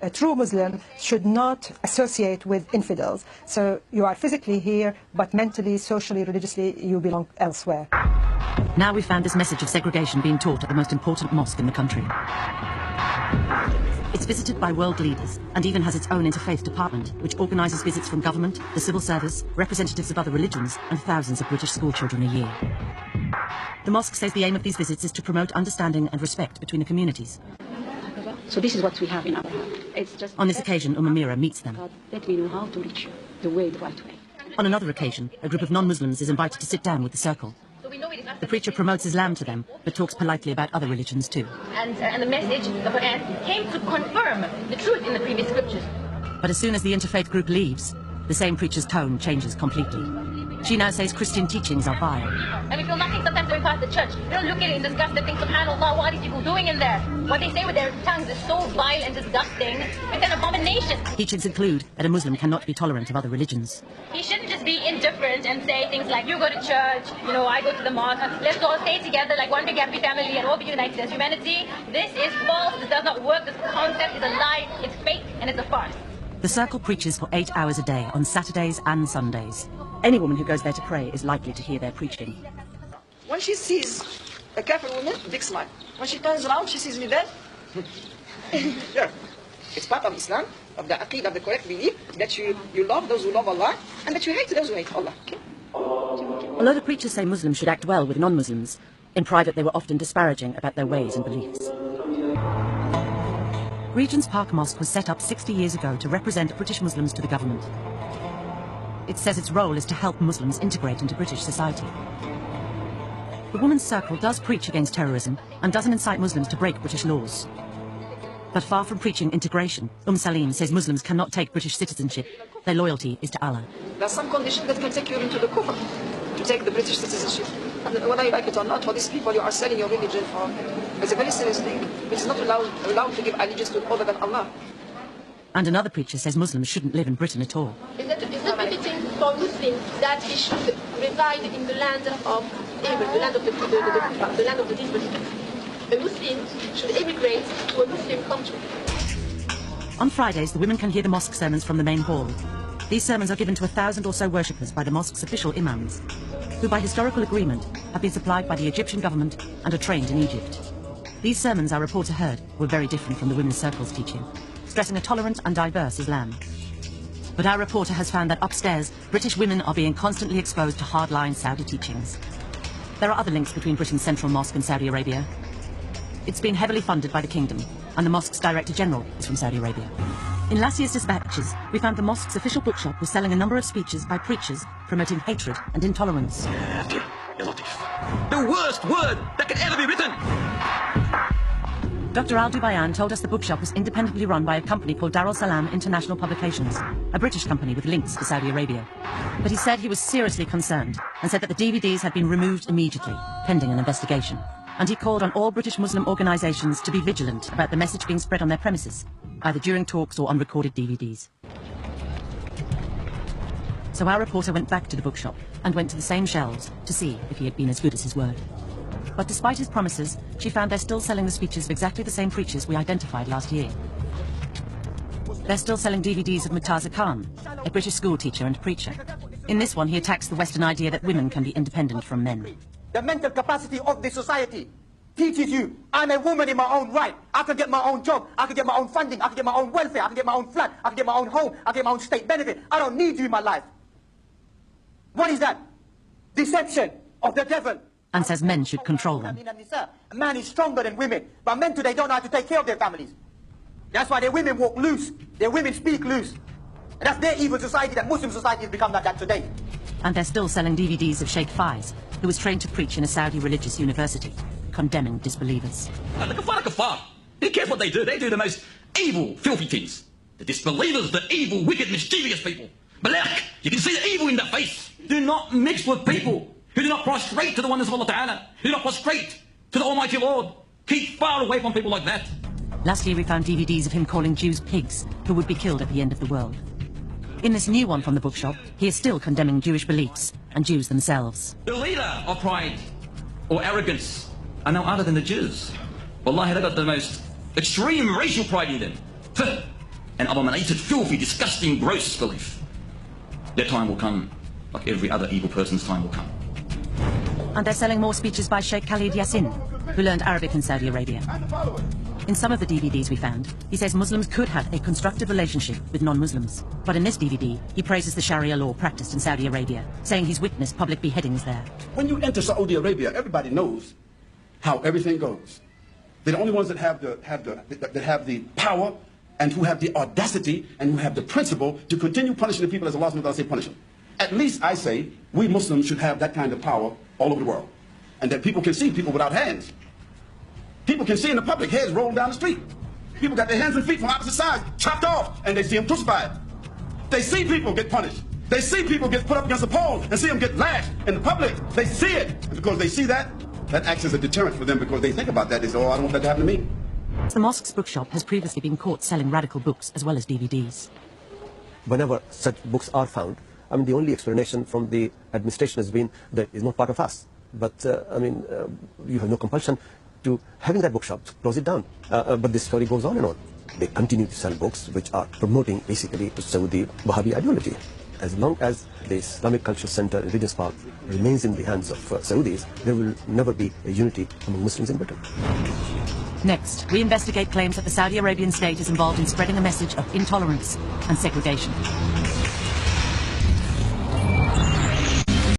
a true Muslim should not associate with infidels. So you are physically here, but mentally, socially, religiously, you belong elsewhere. Now we found this message of segregation being taught at the most important mosque in the country. It's visited by world leaders and even has its own interfaith department, which organises visits from government, the civil service, representatives of other religions, and thousands of British schoolchildren a year. The mosque says the aim of these visits is to promote understanding and respect between the communities. So this is what we have in our heart. It's just on this occasion, Mira meets them. God, let me know how to reach you, the right way. On another occasion, a group of non-Muslims is invited to sit down with the circle. The preacher promotes Islam to them, but talks politely about other religions too. And the message of the Quran came to confirm the truth in the previous scriptures. But as soon as the interfaith group leaves, the same preacher's tone changes completely. She now says Christian teachings are vile. And we feel nothing sometimes going past the church. We don't look at it and discuss the thing, subhanAllah, what are these people doing in there? What they say with their tongues is so vile and disgusting. It's an abomination. Teachings include that a Muslim cannot be tolerant of other religions. He shouldn't just be indifferent and say things like, you go to church, you know, I go to the mosque, let's all stay together like one big happy family and all be united as humanity. This is false, this does not work, this concept is a lie, it's fake, and it's a farce. The circle preaches for 8 hours a day on Saturdays and Sundays. Any woman who goes there to pray is likely to hear their preaching. When she sees a kafir woman, big smile. When she turns around, she sees me there. Yeah. It's part of Islam, of the aqeedah, of the correct belief, that you love those who love Allah, and that you hate those who hate Allah. Okay? Although the preachers say Muslims should act well with non-Muslims, in private they were often disparaging about their ways and beliefs. Regent's Park Mosque was set up 60 years ago to represent British Muslims to the government. It says its role is to help Muslims integrate into British society. The Women's Circle does preach against terrorism and doesn't incite Muslims to break British laws. But far from preaching integration, Salim says Muslims cannot take British citizenship. Their loyalty is to Allah. There are some conditions that can take you into the kufr, to take the British citizenship. And whether you like it or not, for these people you are selling your religion for. It's a very serious thing. It is not allowed to give allegiance to other than Allah. And another preacher says Muslims shouldn't live in Britain at all. Is it befitting for Muslims that he should reside in the land of evil, the land of the land of the disbelievers? A Muslim should emigrate to a Muslim country. On Fridays, the women can hear the mosque sermons from the main hall. These sermons are given to 1,000 or so worshippers by the mosque's official imams, who by historical agreement have been supplied by the Egyptian government and are trained in Egypt. These sermons, our reporter heard, were very different from the Women's Circle's teaching, stressing a tolerant and diverse Islam. But our reporter has found that upstairs, British women are being constantly exposed to hardline Saudi teachings. There are other links between Britain's Central Mosque and Saudi Arabia. It's been heavily funded by the kingdom, and the mosque's Director General is from Saudi Arabia. In last year's dispatches, we found the mosque's official bookshop was selling a number of speeches by preachers promoting hatred and intolerance. The worst word that could ever be written! Dr. Al-Dubayan told us the bookshop was independently run by a company called Darul Salam International Publications, a British company with links to Saudi Arabia. But he said he was seriously concerned and said that the DVDs had been removed immediately, pending an investigation. And he called on all British Muslim organisations to be vigilant about the message being spread on their premises, either during talks or on recorded DVDs. So our reporter went back to the bookshop and went to the same shelves to see if he had been as good as his word. But despite his promises, she found they're still selling the speeches of exactly the same preachers we identified last year. They're still selling DVDs of Murtaza Khan, a British school teacher and preacher. In this one, he attacks the Western idea that women can be independent from men. The mental capacity of the society teaches you, I'm a woman in my own right. I can get my own job, I can get my own funding, I can get my own welfare, I can get my own flat, I can get my own home, I can get my own state benefit. I don't need you in my life. What is that? Deception of the devil. And says men should control them. A man is stronger than women, but men today don't know how to take care of their families. That's why their women walk loose, their women speak loose. And that's their evil society, that Muslim society has become like that today. And they're still selling DVDs of Sheikh Faiz, who was trained to preach in a Saudi religious university, condemning disbelievers. The kafar. Who cares what they do? They do the most evil, filthy things. The disbelievers, the evil, wicked, mischievous people. Balak, you can see the evil in their face. Do not mix with people who do not prostrate to the oneness of Allah Ta'ala, who do not prostrate to the Almighty Lord. Keep far away from people like that. Last year we found DVDs of him calling Jews pigs, who would be killed at the end of the world. In this new one from the bookshop, he is still condemning Jewish beliefs and Jews themselves. The leader of pride or arrogance are no other than the Jews. Wallahi, they got the most extreme racial pride in them. an abominated, filthy, disgusting, gross belief. Their time will come, like every other evil person's time will come. And they're selling more speeches by Sheikh Khalid Yassin, who learned Arabic in Saudi Arabia. In some of the DVDs we found, he says Muslims could have a constructive relationship with non-Muslims. But in this DVD, he praises the Sharia law practiced in Saudi Arabia, saying he's witnessed public beheadings there. When you enter Saudi Arabia, everybody knows how everything goes. They're the only ones that have the power and who have the audacity and who have the principle to continue punishing the people as Allah subhanahu wa ta'ala say punish them. At least I say we Muslims should have that kind of power all over the world. And that people can see people without hands. People can see in the public heads rolled down the street. People got their hands and feet from opposite sides chopped off and they see them crucified. They see people get punished. They see people get put up against a pole and see them get lashed in the public. They see it. And because they see that, that acts as a deterrent for them because they think about that. They say, oh, I don't want that to happen to me. The mosque's bookshop has previously been caught selling radical books as well as DVDs. Whenever such books are found, I mean, the only explanation from the administration has been that it's not part of us. But, you have no compulsion to having that bookshop, close it down. But this story goes on and on. They continue to sell books which are promoting basically Saudi Wahhabi ideology. As long as the Islamic Cultural Center, religious park, remains in the hands of Saudis, there will never be a unity among Muslims in Britain. Next, we investigate claims that the Saudi Arabian state is involved in spreading a message of intolerance and segregation.